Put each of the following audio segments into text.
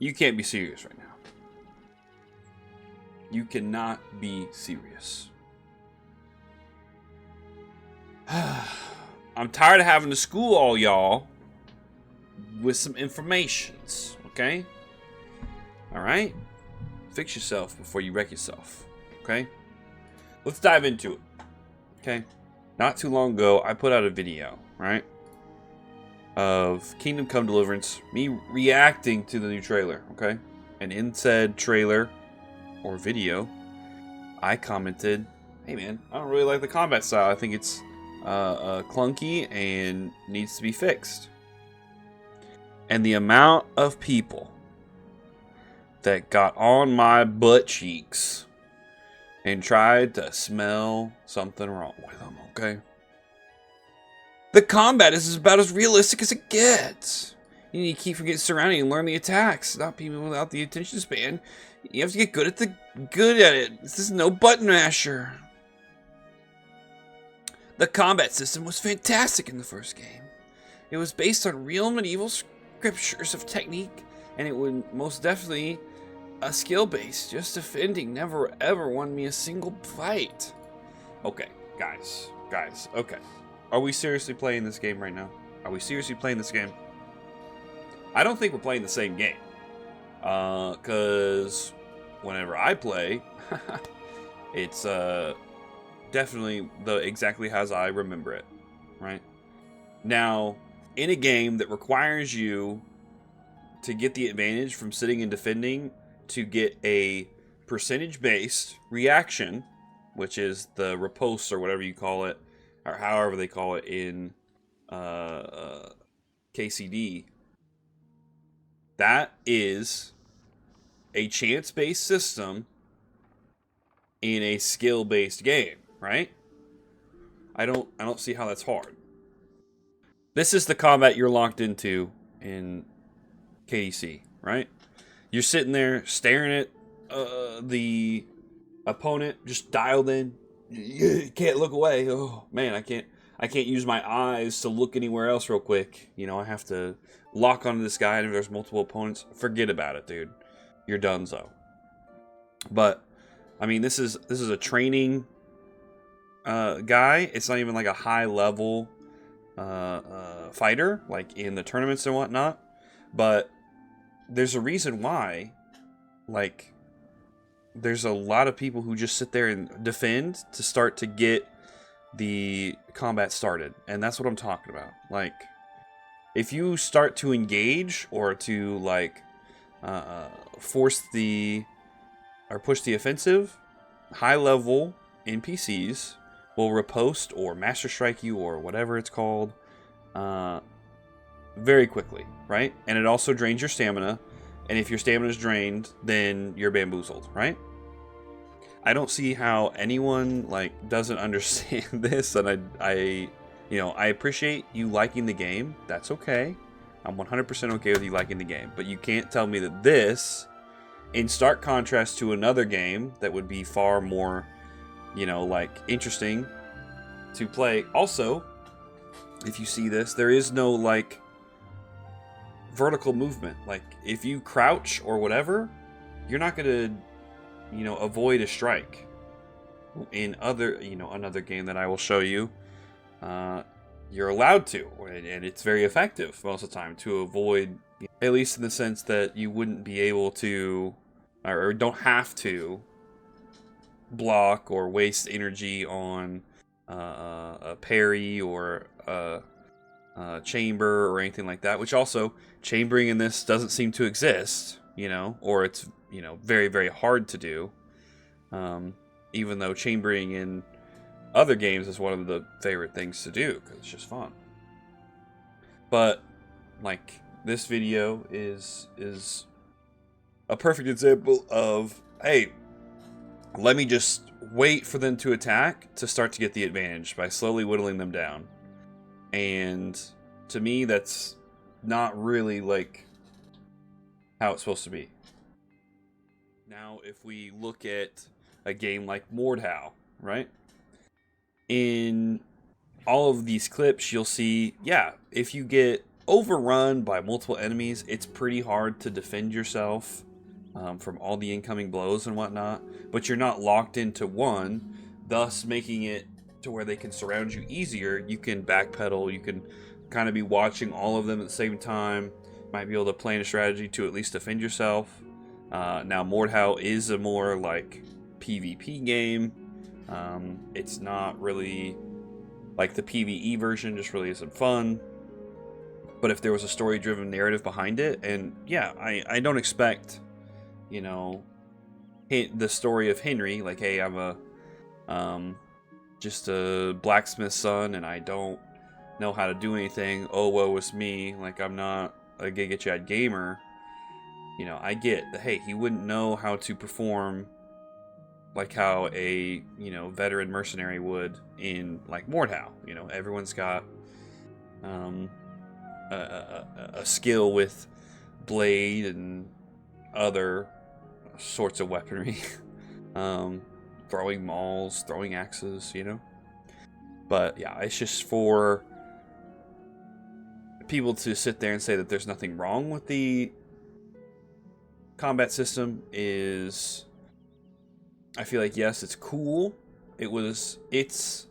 You can't be serious right now. You cannot be serious. I'm tired of having to school all y'all with some informations, okay? Alright? Fix yourself before you wreck yourself, okay? Let's dive into it, okay? Not too long ago, I put out a video, right? Of Kingdom Come Deliverance, me reacting to the new trailer, okay? And in said trailer, or video, I commented, hey man, I don't really like the combat style. I think it's clunky and needs to be fixed. And the amount of people that got on my butt cheeks and tried to smell something wrong with them, okay? The combat is about as realistic as it gets. You need to keep from getting surrounded and learn the attacks. Not people without the attention span. You have to get good at it. This is no button masher. The combat system was fantastic in the first game. It was based on real medieval scriptures of technique, and it would most definitely a skill base. Just defending never ever won me a single fight. Okay, guys, okay. Are we seriously playing this game right now? Are we seriously playing this game? I don't think we're playing the same game. Because whenever I play, it's definitely exactly as I remember it, right? Now, in a game that requires you to get the advantage from sitting and defending to get a percentage-based reaction, which is the riposte or whatever you call it, or however they call it in KCD, that is a chance-based system in a skill-based game, right? I don't see how that's hard. This is the combat you're locked into in KDC, right? You're sitting there staring at the opponent, just dialed in. You can't look away. Oh man, I can't use my eyes to look anywhere else real quick. You know, I have to lock onto this guy, and if there's multiple opponents, forget about it, dude. You're donezo. But I mean, this is a training guy. It's not even like a high level fighter, like in the tournaments and whatnot. But there's a reason why, like, there's a lot of people who just sit there and defend to start to get the combat started. And that's what I'm talking about. Like, if you start to engage or to, like, force or push the offensive, high-level NPCs will riposte or master strike you or whatever it's called very quickly, right? And it also drains your stamina. And if your stamina is drained, then you're bamboozled, right? I don't see how anyone, like, doesn't understand this. And I appreciate you liking the game. That's okay. I'm 100% okay with you liking the game. But you can't tell me that this, in stark contrast to another game that would be far more, like, interesting to play. Also, if you see this, there is no, like, vertical movement. Like, if you crouch or whatever, you're not going to, avoid a strike. In another game that I will show you, you're allowed to, and it's very effective most of the time to avoid, at least in the sense that you wouldn't be able to, or don't have to, block or waste energy on a parry or a chamber or anything like that. Which also, chambering in this doesn't seem to exist, or it's very, very hard to do. Even though chambering in other games is one of the favorite things to do because it's just fun. But like, this video is a perfect example of, hey, let me just wait for them to attack to start to get the advantage by slowly whittling them down. And to me, that's not really like how it's supposed to be. Now, if we look at a game like Mordhau, right? In all of these clips, you'll see, yeah, if you get overrun by multiple enemies. It's pretty hard to defend yourself from all the incoming blows and whatnot, but you're not locked into one, thus making it to where they can surround you easier. You can backpedal, you can kind of be watching all of them at the same time, might be able to plan a strategy to at least defend yourself. Now Mordhau is a more like PvP game. It's not really like the PvE version, just really isn't fun. But if there was a story-driven narrative behind it, and yeah, I don't expect, you know, the story of Henry, like, hey, I'm a just a blacksmith's son and I don't know how to do anything. Oh, woe is me. Like, I'm not a Giga Chad gamer. You know, I get that, hey, he wouldn't know how to perform like how a, you know, veteran mercenary would in, like, Mordhau. You know, everyone's got a skill with blade and other sorts of weaponry. Throwing mauls, throwing axes, you know? But yeah, it's just for people to sit there and say that there's nothing wrong with the combat system is, I feel like, yes, it's cool. It's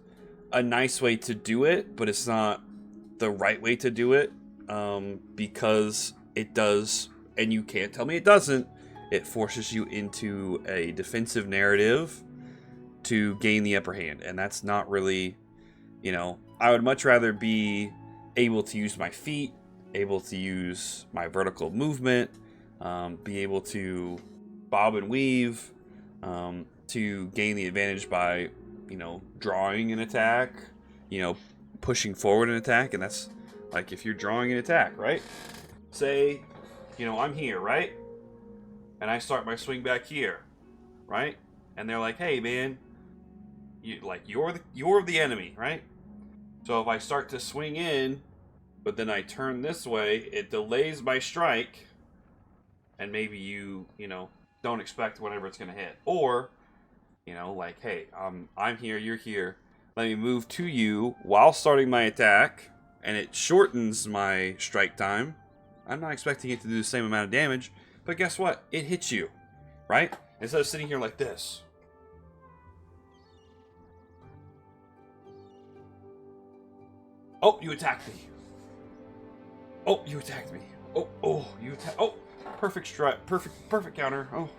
a nice way to do it, but it's not the right way to do it, because it does, and you can't tell me it doesn't, it forces you into a defensive narrative to gain the upper hand, and that's not really, you know, I would much rather be able to use my feet, able to use my vertical movement, be able to bob and weave, to gain the advantage by, you know, drawing an attack, you know, pushing forward an attack. And that's like, if you're drawing an attack, right? Say, you know, I'm here, right? And I start my swing back here, right? And they're like, hey, man, you're the enemy, right? So if I start to swing in, but then I turn this way, it delays my strike, and maybe you know, don't expect whenever it's gonna hit. Or, you know, like, hey, I'm here, you're here. Let me move to you while starting my attack, and it shortens my strike time. I'm not expecting it to do the same amount of damage, but guess what? It hits you, right? Instead of sitting here like this. Oh, you attacked me. Oh, you attacked me. Oh, you attacked. Oh, perfect strike. Perfect counter. Oh,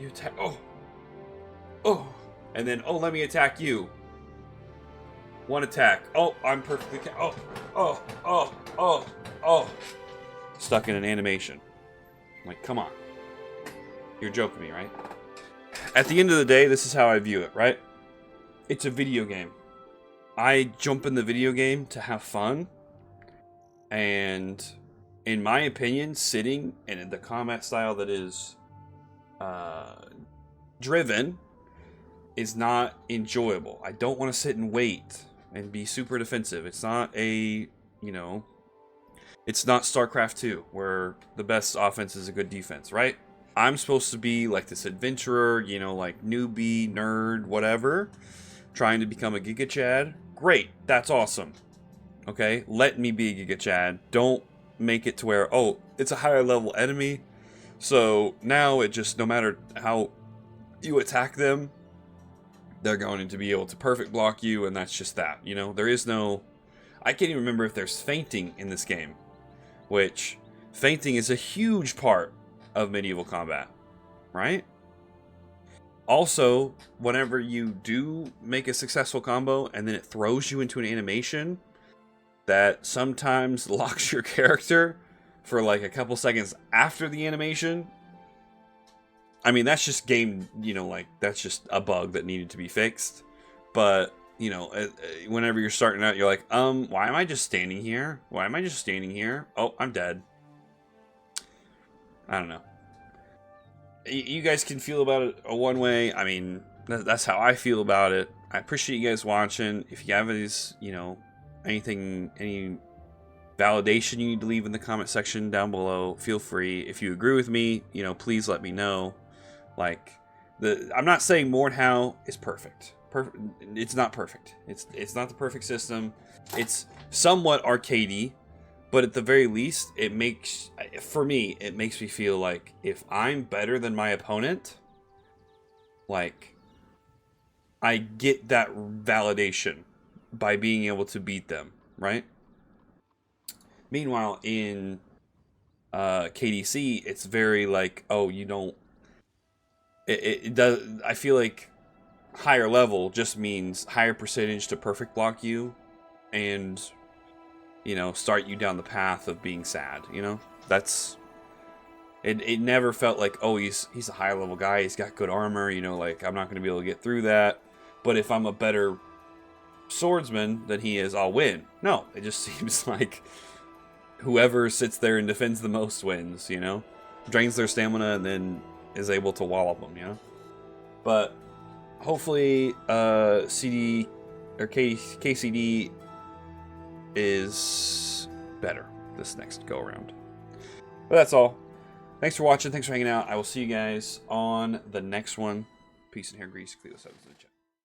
you attack. Oh. And then, oh, let me attack you. One attack. Oh, I'm perfectly. Oh. Stuck in an animation. I'm like, come on. You're joking me, right? At the end of the day, this is how I view it, right? It's a video game. I jump in the video game to have fun. And in my opinion, sitting in the combat style that is driven is not enjoyable. I don't want to sit and wait and be super defensive. It's not a, you know, it's not StarCraft 2 where the best offense is a good defense, right? I'm supposed to be like this adventurer, you know, like newbie, nerd, whatever, trying to become a Giga Chad. Great, that's awesome. Okay, let me be a Giga Chad. Don't make it to where, oh, it's a higher level enemy, so now it just, no matter how you attack them, they're going to be able to perfect block you, and that's just that. You know, there is no, I can't even remember if there's feinting in this game, which feinting is a huge part of medieval combat, right? Also, whenever you do make a successful combo and then it throws you into an animation that sometimes locks your character for like a couple seconds after the animation, I mean, that's just game, you know, like, that's just a bug that needed to be fixed. But, you know, whenever you're starting out, you're like, why am I just standing here? Why am I just standing here? Oh, I'm dead. I don't know. You guys can feel about it one way. I mean, that's how I feel about it. I appreciate you guys watching. If you have these, you know, any validation you need to leave in the comment section down below, feel free. If you agree with me, you know, please let me know. Like, I'm not saying Mordhau is perfect. It's not perfect. It's not the perfect system. It's somewhat arcadey, But at the very least, it makes, for me, it makes me feel like if I'm better than my opponent, like, I get that validation by being able to beat them, right? Meanwhile, in KDC, it's very like, oh, you don't. It does. I feel like higher level just means higher percentage to perfect block you, and start you down the path of being sad. That's it. It never felt like, oh, he's a higher level guy. He's got good armor. Like I'm not going to be able to get through that. But if I'm a better swordsman than he is, I'll win. No, it just seems like whoever sits there and defends the most wins, drains their stamina and then is able to wallop them, But hopefully CD or KCD is better this next go around. But that's all. Thanks for watching. Thanks for hanging out. I will see you guys on the next one. Peace and hair grease. Cleo 7's in the chat.